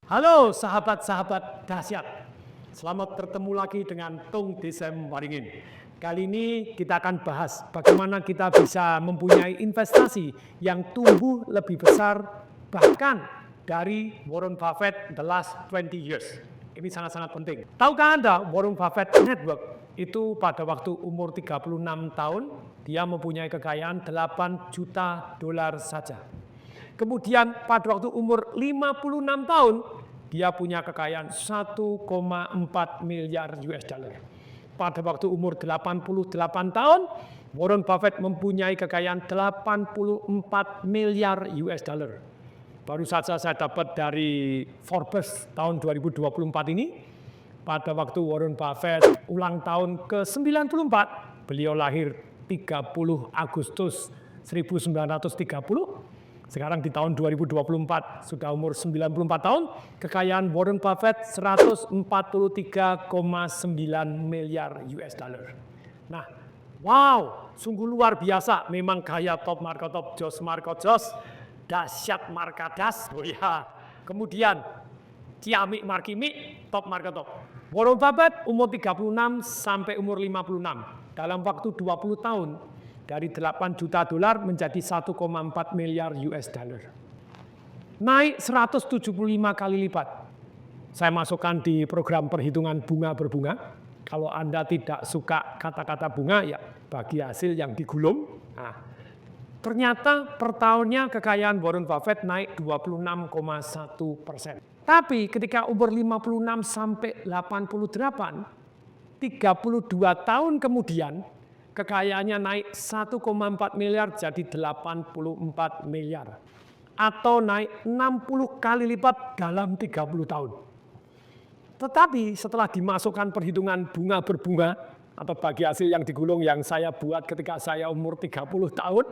Halo sahabat-sahabat dahsyat, selamat bertemu lagi dengan Tung Desem Waringin. Kali ini kita akan bahas bagaimana kita bisa mempunyai investasi yang tumbuh lebih besar bahkan dari Warren Buffett the last 20 years. Ini sangat-sangat penting. Tahukah Anda Warren Buffett Network itu pada waktu umur 36 tahun, dia mempunyai kekayaan 8 juta dolar saja. Kemudian pada waktu umur 56 tahun, dia punya kekayaan 1,4 miliar US dollar. Pada waktu umur 88 tahun, Warren Buffett mempunyai kekayaan 84 miliar US dollar. Baru saja saya dapat dari Forbes tahun 2024 ini, pada waktu Warren Buffett ulang tahun ke-94, beliau lahir 30 Agustus 1930, sekarang di tahun 2024 sudah umur 94 tahun, kekayaan Warren Buffett 143,9 miliar US dollar. Nah, wow, sungguh luar biasa, memang gaya top market top, Jos Marco Jos, dahsyat markadas, oh ya. Kemudian ciamik markimi, top market top. Warren Buffett umur 36 sampai umur 56, dalam waktu 20 tahun, dari 8 juta dolar menjadi 1,4 miliar US dollar. Naik 175 kali lipat. Saya masukkan di program perhitungan bunga berbunga. Kalau Anda tidak suka kata-kata bunga, ya bagi hasil yang digulung. Nah, ternyata per tahunnya kekayaan Warren Buffett naik 26,1%. Tapi ketika umur 56 sampai 88, 32 tahun kemudian, kekayaannya naik 1,4 miliar jadi 84 miliar. Atau naik 60 kali lipat dalam 30 tahun. Tetapi setelah dimasukkan perhitungan bunga berbunga atau bagi hasil yang digulung yang saya buat ketika saya umur 30 tahun,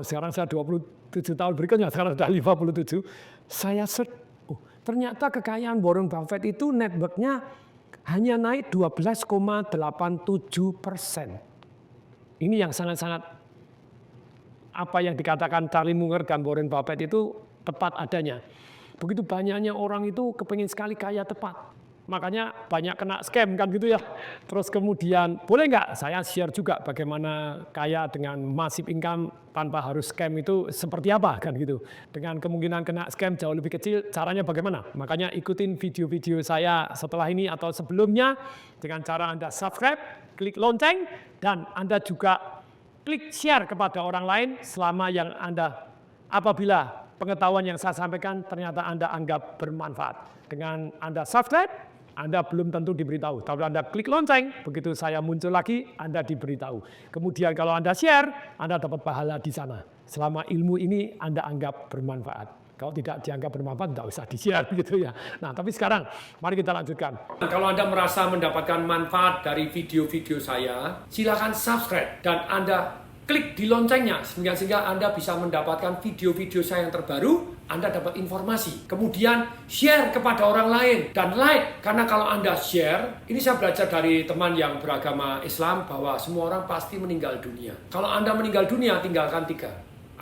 sekarang saya 27 tahun berikutnya, sekarang sudah 57, saya ternyata kekayaan Warren Buffett itu network-nya hanya naik 12,87%. Ini yang sangat-sangat apa yang dikatakan Charlie Munger dan Warren Buffett itu tepat adanya. Begitu banyaknya orang itu kepingin sekali kaya tepat. Makanya banyak kena scam kan gitu ya. Terus kemudian boleh nggak saya share juga bagaimana kaya dengan massive income tanpa harus scam itu seperti apa kan gitu. Dengan kemungkinan kena scam jauh lebih kecil, caranya bagaimana? Makanya ikutin video-video saya setelah ini atau sebelumnya dengan cara Anda subscribe, klik lonceng, dan Anda juga klik share kepada orang lain selama yang Anda apabila pengetahuan yang saya sampaikan ternyata Anda anggap bermanfaat. Dengan Anda subscribe, Anda belum tentu diberitahu. Tapi Anda klik lonceng, begitu saya muncul lagi, Anda diberitahu. Kemudian kalau Anda share, Anda dapat pahala di sana. Selama ilmu ini Anda anggap bermanfaat. Kalau tidak dianggap bermanfaat, tidak usah di-share gitu ya. Nah, tapi sekarang mari kita lanjutkan. Kalau Anda merasa mendapatkan manfaat dari video-video saya, silakan subscribe dan Anda klik di loncengnya sehingga Anda bisa mendapatkan video-video saya yang terbaru, Anda dapat informasi. Kemudian share kepada orang lain dan like, karena kalau Anda share, ini saya belajar dari teman yang beragama Islam bahwa semua orang pasti meninggal dunia. Kalau Anda meninggal dunia, tinggalkan 3.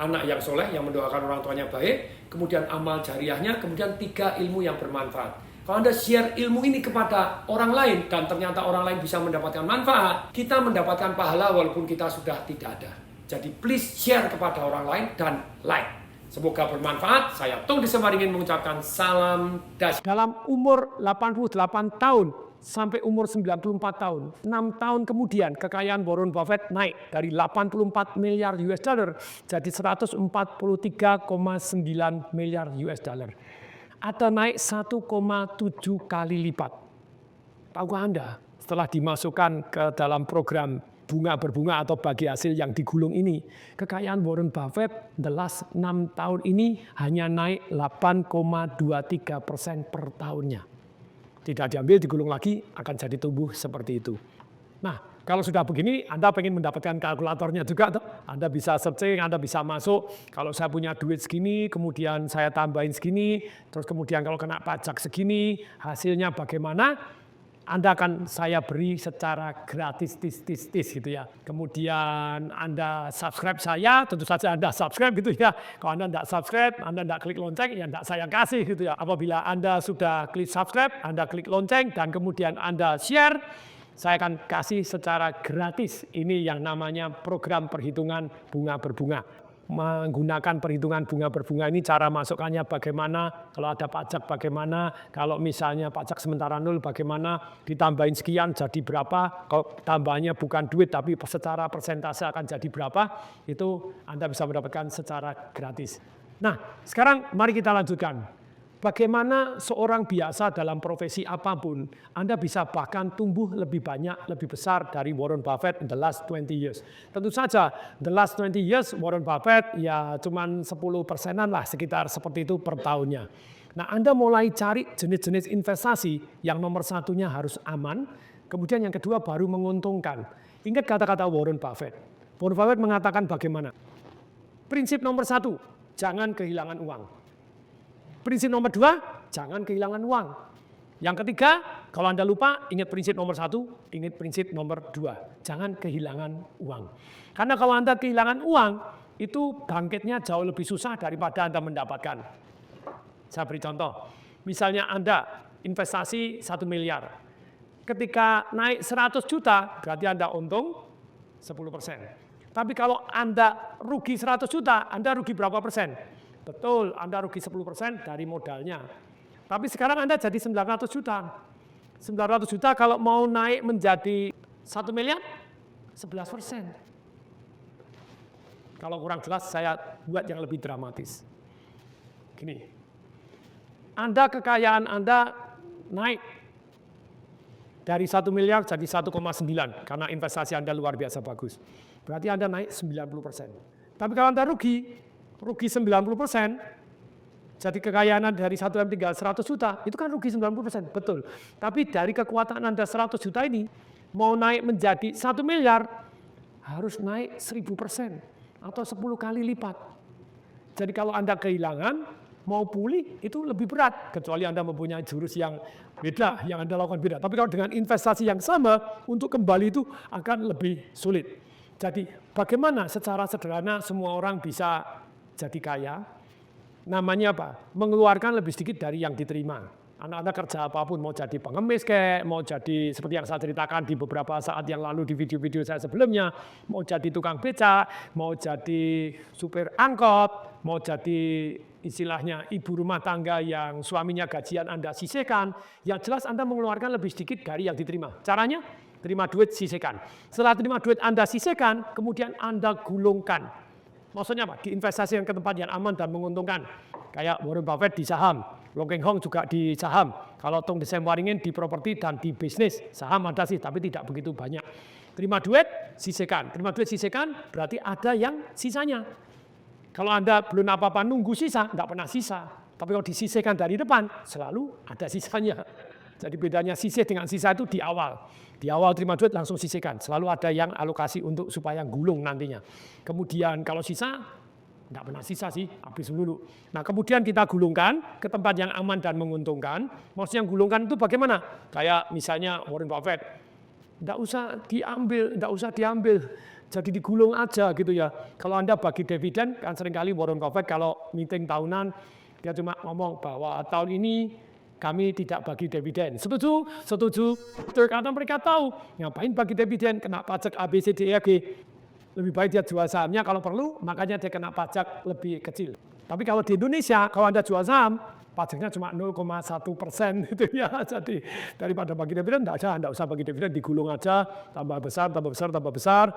Anak yang soleh yang mendoakan orang tuanya baik, kemudian amal jariahnya, kemudian 3 ilmu yang bermanfaat. Kalau Anda share ilmu ini kepada orang lain dan ternyata orang lain bisa mendapatkan manfaat, kita mendapatkan pahala walaupun kita sudah tidak ada. Jadi please share kepada orang lain dan like. Semoga bermanfaat. Saya Tung Desem Waringin mengucapkan salam dahsyat. Dalam umur 88 tahun sampai umur 94 tahun, 6 tahun kemudian kekayaan Warren Buffett naik dari 84 miliar US dollar jadi 143,9 miliar US dollar. Atau naik 1,7 kali lipat. Tahukah Anda, setelah dimasukkan ke dalam program bunga berbunga atau bagi hasil yang digulung ini, kekayaan Warren Buffett the last 6 tahun ini hanya naik 8,23% per tahunnya. Tidak diambil, digulung lagi, akan jadi tumbuh seperti itu. Nah, kalau sudah begini, Anda pengen mendapatkan kalkulatornya juga, Anda bisa searching, Anda bisa masuk, kalau saya punya duit segini, kemudian saya tambahin segini, terus kemudian kalau kena pajak segini, hasilnya bagaimana? Anda akan saya beri secara gratis gitu ya. Kemudian Anda subscribe saya, tentu saja Anda subscribe gitu ya. Kalau Anda tidak subscribe, Anda tidak klik lonceng, ya tidak saya kasih gitu ya. Apabila Anda sudah klik subscribe, Anda klik lonceng, dan kemudian Anda share, saya akan kasih secara gratis. Ini yang namanya program perhitungan bunga berbunga. Menggunakan perhitungan bunga berbunga ini cara masukkannya bagaimana, kalau ada pajak bagaimana, kalau misalnya pajak sementara 0 bagaimana, ditambahin sekian jadi berapa, kalau tambahnya bukan duit tapi secara persentase akan jadi berapa, itu Anda bisa mendapatkan secara gratis. Nah, sekarang mari kita lanjutkan. Bagaimana seorang biasa dalam profesi apapun, Anda bisa bahkan tumbuh lebih banyak, lebih besar dari Warren Buffett in the last 20 years. Tentu saja, the last 20 years Warren Buffett ya cuman 10%-an lah, sekitar seperti itu per tahunnya. Nah, Anda mulai cari jenis-jenis investasi yang nomor satunya harus aman, kemudian yang kedua baru menguntungkan. Ingat kata-kata Warren Buffett. Warren Buffett mengatakan bagaimana? Prinsip nomor 1, jangan kehilangan uang. Prinsip nomor 2, jangan kehilangan uang. Yang ketiga, kalau Anda lupa, ingat prinsip nomor 1, ingat prinsip nomor 2. Jangan kehilangan uang. Karena kalau Anda kehilangan uang, itu bangkitnya jauh lebih susah daripada Anda mendapatkan. Saya beri contoh. Misalnya Anda investasi 1 miliar. Ketika naik 100 juta, berarti Anda untung 10%. Tapi kalau Anda rugi 100 juta, Anda rugi berapa persen? Betul, Anda rugi 10% dari modalnya. Tapi sekarang Anda jadi 900 juta. 900 juta kalau mau naik menjadi 1 miliar, 11%. Kalau kurang jelas, saya buat yang lebih dramatis. Gini, kekayaan Anda naik dari 1 miliar jadi 1,9 karena investasi Anda luar biasa bagus. Berarti Anda naik 90%. Tapi kalau Anda rugi 90%, jadi kekayaan dari 1M tinggal 100 juta, itu kan rugi 90%, betul. Tapi dari kekuatan Anda 100 juta ini, mau naik menjadi 1 miliar, harus naik 1000% atau 10 kali lipat. Jadi kalau Anda kehilangan, mau pulih itu lebih berat, kecuali Anda mempunyai jurus yang beda, yang Anda lakukan beda. Tapi kalau dengan investasi yang sama, untuk kembali itu akan lebih sulit. Jadi bagaimana secara sederhana semua orang bisa jadi kaya? Namanya apa? Mengeluarkan lebih sedikit dari yang diterima. Anak-anak kerja apapun, mau jadi pengemis kayak, mau jadi seperti yang saya ceritakan di beberapa saat yang lalu di video-video saya sebelumnya, mau jadi tukang beca, mau jadi supir angkot, mau jadi istilahnya ibu rumah tangga yang suaminya gajian Anda sisihkan, yang jelas Anda mengeluarkan lebih sedikit dari yang diterima. Caranya? Terima duit, sisihkan. Setelah terima duit Anda sisihkan, kemudian Anda gulungkan. Maksudnya apa? Di investasi yang ke tempat yang aman dan menguntungkan. Kayak Warren Buffett di saham, Long Keng Hong juga di saham. Kalau Tung Desem Waringin di properti dan di bisnis. Saham ada sih, tapi tidak begitu banyak. Terima duit, sisihkan. Terima duit, sisihkan, berarti ada yang sisanya. Kalau Anda belum apa-apa nunggu sisa, tidak pernah sisa. Tapi kalau disisihkan dari depan, selalu ada sisanya. Jadi bedanya sisih dengan sisa itu di awal. Di awal terima duit langsung sisihkan. Selalu ada yang alokasi untuk supaya gulung nantinya. Kemudian kalau sisa, tidak pernah sisa sih, habis dulu. Nah kemudian kita gulungkan ke tempat yang aman dan menguntungkan. Maksudnya yang gulungkan itu bagaimana? Kayak misalnya Warren Buffett. Tidak usah diambil. Jadi digulung aja gitu ya. Kalau Anda bagi dividen, kan seringkali Warren Buffett kalau meeting tahunan, dia cuma ngomong bahwa tahun ini kami tidak bagi dividen. Setuju? Setuju. Karena mereka tahu, ngapain bagi dividen, kena pajak A, B, C, D, E, F, G. Lebih baik dia jual sahamnya kalau perlu, makanya dia kena pajak lebih kecil. Tapi kalau di Indonesia, kalau Anda jual saham, pajaknya cuma 0,1% gitu ya. Jadi daripada bagi dividen, tidak usah bagi dividen, digulung aja, tambah besar, tambah besar, tambah besar.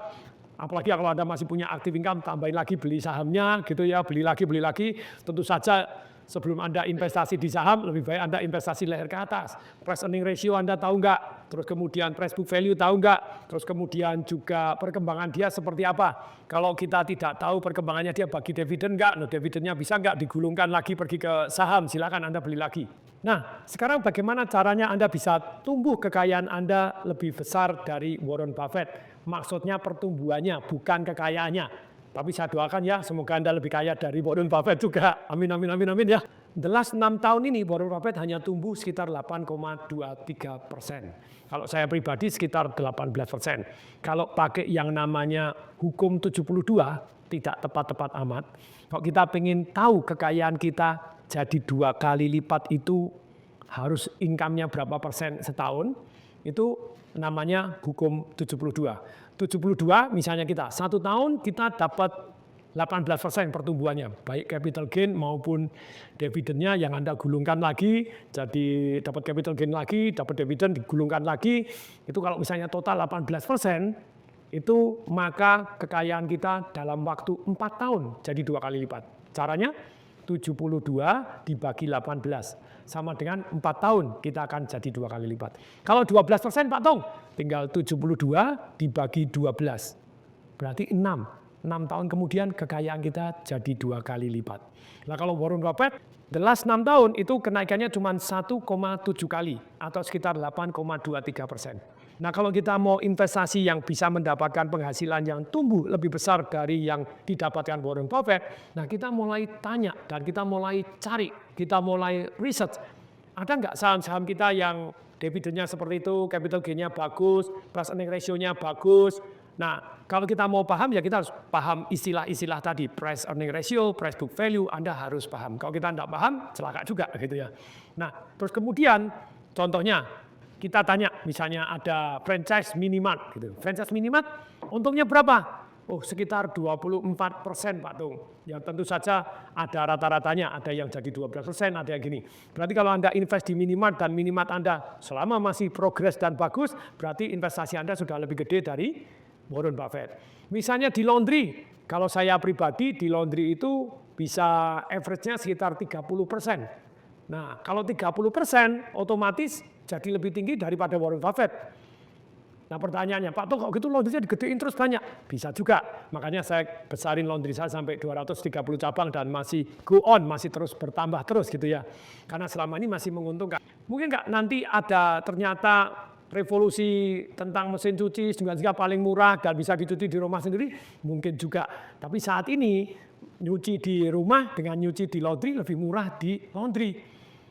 Apalagi kalau Anda masih punya active income, tambahin lagi beli sahamnya gitu ya, beli lagi. Tentu saja sebelum Anda investasi di saham, lebih baik Anda investasi leher ke atas. Price earning ratio Anda tahu nggak? Terus kemudian price book value tahu nggak? Terus kemudian juga perkembangan dia seperti apa? Kalau kita tidak tahu perkembangannya dia bagi dividen nggak? Nah, dividennya bisa nggak digulungkan lagi pergi ke saham? Silakan Anda beli lagi. Nah, sekarang bagaimana caranya Anda bisa tumbuh kekayaan Anda lebih besar dari Warren Buffett? Maksudnya pertumbuhannya, bukan kekayaannya. Tapi saya doakan ya, semoga Anda lebih kaya dari Warren Buffett juga. Amin, amin, amin, amin ya. The last 6 tahun ini Warren Buffett hanya tumbuh sekitar 8,23%. Kalau saya pribadi sekitar 18%. Kalau pakai yang namanya hukum 72, tidak tepat-tepat amat. Kalau kita ingin tahu kekayaan kita jadi 2 kali lipat itu harus income-nya berapa persen setahun, itu namanya hukum 72. 72 misalnya kita, 1 tahun kita dapat 18% pertumbuhannya, baik capital gain maupun dividennya yang Anda gulungkan lagi, jadi dapat capital gain lagi, dapat dividen digulungkan lagi, itu kalau misalnya total 18%, itu maka kekayaan kita dalam waktu 4 tahun jadi 2 kali lipat. Caranya 72 dibagi 18, sama dengan 4 tahun kita akan jadi 2 kali lipat. Kalau 12% Pak Tong, tinggal 72 dibagi 12, berarti 6. 6 tahun kemudian kekayaan kita jadi 2 kali lipat. Nah kalau Warren Buffett, the last 6 tahun itu kenaikannya cuma 1,7 kali atau sekitar 8,23%. Nah kalau kita mau investasi yang bisa mendapatkan penghasilan yang tumbuh lebih besar dari yang didapatkan Warren Buffett, nah kita mulai tanya dan kita mulai cari, kita mulai riset. Ada nggak saham-saham kita yang dividennya seperti itu, capital gain-nya bagus, price earning ratio-nya bagus. Nah, kalau kita mau paham ya kita harus paham istilah-istilah tadi, price earning ratio, price book value, Anda harus paham. Kalau kita tidak paham, celaka juga gitu ya. Nah, terus kemudian contohnya kita tanya misalnya ada franchise minimart gitu. Franchise minimart untungnya berapa? Oh, sekitar 24% Pak Tung. Ya tentu saja ada rata-ratanya, ada yang jadi 12%, ada yang gini. Berarti kalau Anda invest di minimart dan minimart Anda selama masih progres dan bagus, berarti investasi Anda sudah lebih gede dari Warren Buffett. Misalnya di laundry, kalau saya pribadi di laundry itu bisa average-nya sekitar 30%. Nah, kalau 30% otomatis jadi lebih tinggi daripada Warren Buffett. Nah pertanyaannya, Pak Tung kok gitu laundry-nya digedein terus banyak? Bisa juga, makanya saya besarin laundry saya sampai 230 cabang dan masih go on, masih terus bertambah terus gitu ya. Karena selama ini masih menguntungkan. Mungkin nggak nanti ada ternyata revolusi tentang mesin cuci juga paling murah dan bisa dicuci di rumah sendiri, mungkin juga. Tapi saat ini nyuci di rumah dengan nyuci di laundry lebih murah di laundry.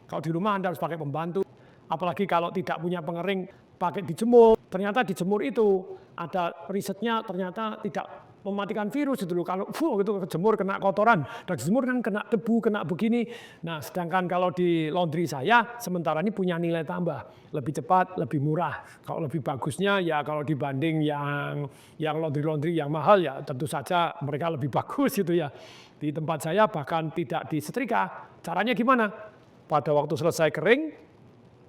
Kalau di rumah Anda harus pakai pembantu, apalagi kalau tidak punya pengering pakai dijemur. Ternyata dijemur itu ada risetnya ternyata tidak mematikan virus itu loh. Kalau gitu kejemur kena kotoran, dan dijemur kan kena debu, kena begini. Nah, sedangkan kalau di laundry saya sementara ini punya nilai tambah, lebih cepat, lebih murah. Kalau lebih bagusnya ya kalau dibanding yang laundry yang mahal ya tentu saja mereka lebih bagus gitu ya. Di tempat saya bahkan tidak disetrika. Caranya gimana? Pada waktu selesai kering,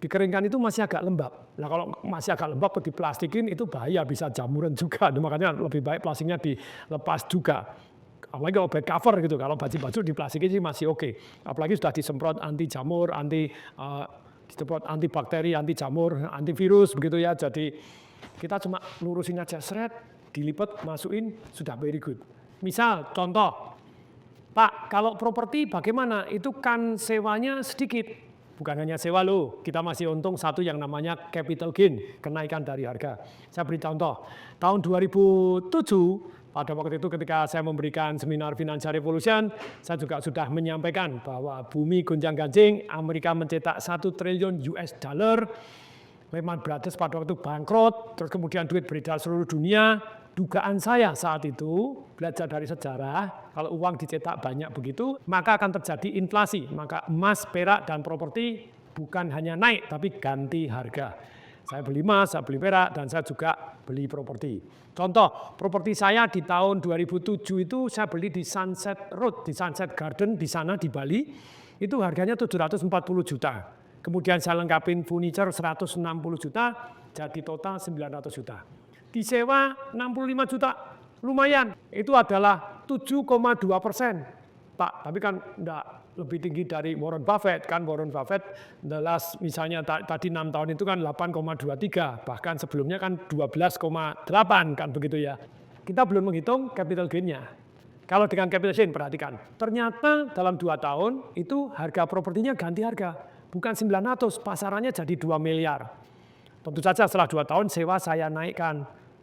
dikeringkan itu masih agak lembab. Nah kalau masih agak lembab diplastikin itu bahaya, bisa jamuran juga. Makanya lebih baik plastiknya dilepas juga. Apalagi kalau bed cover gitu, kalau baju-baju diplastikin sih masih oke. Apalagi sudah disemprot anti jamur, disemprot anti bakteri, anti jamur, antivirus begitu ya. Jadi kita cuma lurusin aja seret, dilipat, masukin, sudah very good. Misal contoh, Pak kalau properti bagaimana? Itu kan sewanya sedikit. Bukan hanya sewa loh, kita masih untung satu yang namanya capital gain, kenaikan dari harga. Saya beri contoh, tahun 2007, pada waktu itu ketika saya memberikan seminar Financial Revolution, saya juga sudah menyampaikan bahwa bumi gonjang-ganjing, Amerika mencetak 1 triliun US dollar, Lehman Brothers pada waktu bangkrut, terus kemudian duit beredar seluruh dunia. Dugaan saya saat itu, belajar dari sejarah, kalau uang dicetak banyak begitu, maka akan terjadi inflasi. Maka emas, perak, dan properti bukan hanya naik, tapi ganti harga. Saya beli emas, saya beli perak, dan saya juga beli properti. Contoh, properti saya di tahun 2007 itu saya beli di Sunset Road, di Sunset Garden, di sana di Bali, itu harganya 740 juta. Kemudian saya lengkapin furniture 160 juta, jadi total 900 juta. Disewa 65 juta, lumayan. Itu adalah 7,2%. Pak, tapi kan enggak lebih tinggi dari Warren Buffett. Kan Warren Buffett the last misalnya tadi 6 tahun itu kan 8,23, bahkan sebelumnya kan 12,8 kan begitu ya. Kita belum menghitung capital gain-nya. Kalau dengan capital gain perhatikan, ternyata dalam 2 tahun itu harga propertinya ganti harga. Bukan 900, pasarannya jadi 2 miliar. Tentu saja setelah 2 tahun sewa saya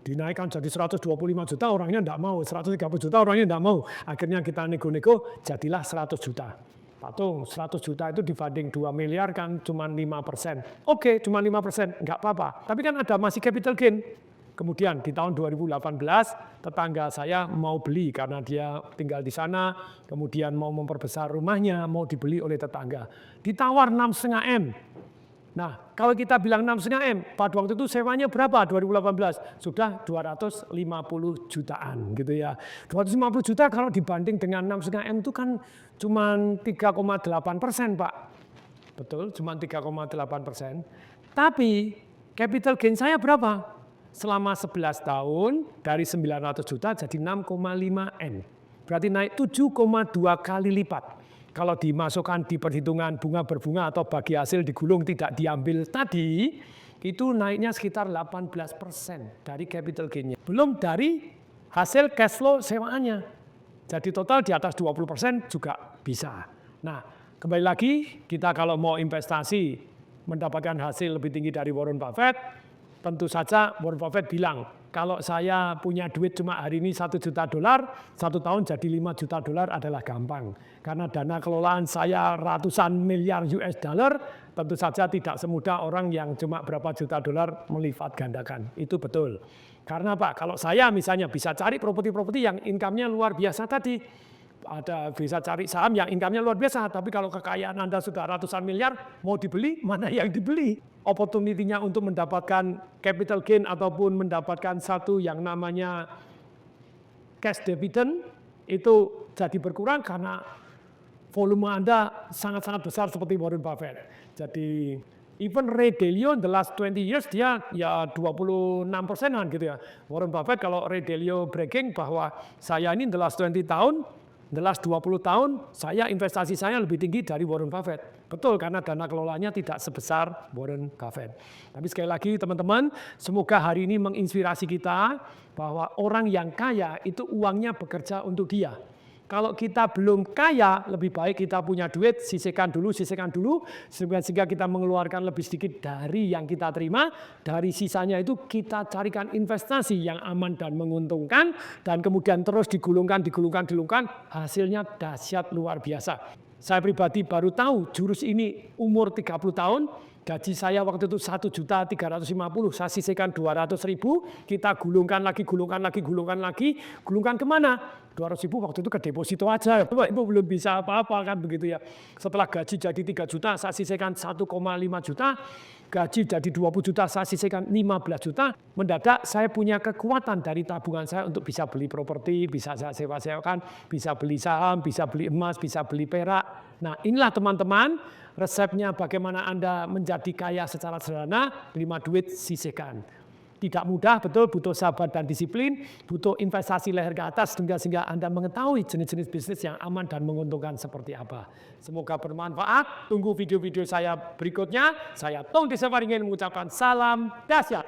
dinaikkan jadi 125 juta, orangnya enggak mau, 130 juta orangnya enggak mau. Akhirnya kita nego-nego, jadilah 100 juta. Pak Tung, 100 juta itu dibanding 2 miliar kan cuma 5%. Oke, cuma 5%, nggak apa-apa. Tapi kan ada masih capital gain. Kemudian di tahun 2018, tetangga saya mau beli karena dia tinggal di sana, kemudian mau memperbesar rumahnya, mau dibeli oleh tetangga. Ditawar 6,5 M. Nah, kalau kita bilang 6,5 M, pada waktu itu sewanya berapa 2018? Sudah 250 jutaan gitu ya. 250 juta kalau dibanding dengan 6,5 M itu kan cuma 3,8%, Pak. Betul, cuma 3,8%. Tapi capital gain saya berapa? Selama 11 tahun dari 900 juta jadi 6,5 M. Berarti naik 7,2 kali lipat. Kalau dimasukkan di perhitungan bunga berbunga atau bagi hasil digulung tidak diambil tadi, itu naiknya sekitar 18% dari capital gain-nya. Belum dari hasil cash flow sewaannya. Jadi total di atas 20% juga bisa. Nah, kembali lagi kita kalau mau investasi mendapatkan hasil lebih tinggi dari Warren Buffett, tentu saja Warren Buffett bilang, kalau saya punya duit cuma hari ini $1 juta, 1 tahun jadi $5 juta adalah gampang. Karena dana kelolaan saya ratusan miliar US dollar, tentu saja tidak semudah orang yang cuma berapa juta dolar melipat gandakan. Itu betul. Karena Pak, kalau saya misalnya bisa cari properti-properti yang income-nya luar biasa tadi, ada bisa cari saham yang income-nya luar biasa, tapi kalau kekayaan Anda sudah ratusan miliar, mau dibeli, mana yang dibeli? Opportunity-nya untuk mendapatkan capital gain ataupun mendapatkan satu yang namanya cash dividend itu jadi berkurang karena volume Anda sangat-sangat besar seperti Warren Buffett. Jadi even Ray Dalio the last 20 years dia ya 26%-an gitu ya. Warren Buffett kalau Ray Dalio bragging bahwa saya ini the last 20 tahun, the last 20 tahun, investasi saya lebih tinggi dari Warren Buffett. Betul, karena dana kelolanya tidak sebesar Warren Buffett. Tapi sekali lagi teman-teman, semoga hari ini menginspirasi kita bahwa orang yang kaya itu uangnya bekerja untuk dia. Kalau kita belum kaya, lebih baik kita punya duit, sisihkan dulu, sehingga kita mengeluarkan lebih sedikit dari yang kita terima, dari sisanya itu kita carikan investasi yang aman dan menguntungkan, dan kemudian terus digulungkan, hasilnya dahsyat luar biasa. Saya pribadi baru tahu jurus ini umur 30 tahun, gaji saya waktu itu 1.350.000, saya sisihkan 200.000, kita gulungkan lagi, gulungkan kemana? 200.000 waktu itu ke deposito aja, Ibu belum bisa apa-apa kan begitu ya. Setelah gaji jadi 3 juta, saya sisihkan 1,5 juta, gaji jadi 20 juta, saya sisihkan 15 juta, mendadak saya punya kekuatan dari tabungan saya untuk bisa beli properti, bisa saya sewa-sewakan, bisa beli saham, bisa beli emas, bisa beli perak. Nah inilah teman-teman, resepnya bagaimana Anda menjadi kaya secara sederhana, terima duit, sisihkan. Tidak mudah, betul, butuh sabar dan disiplin, butuh investasi leher ke atas sehingga Anda mengetahui jenis-jenis bisnis yang aman dan menguntungkan seperti apa. Semoga bermanfaat, tunggu video-video saya berikutnya. Saya Tung Desa Waringin mengucapkan salam dahsyat.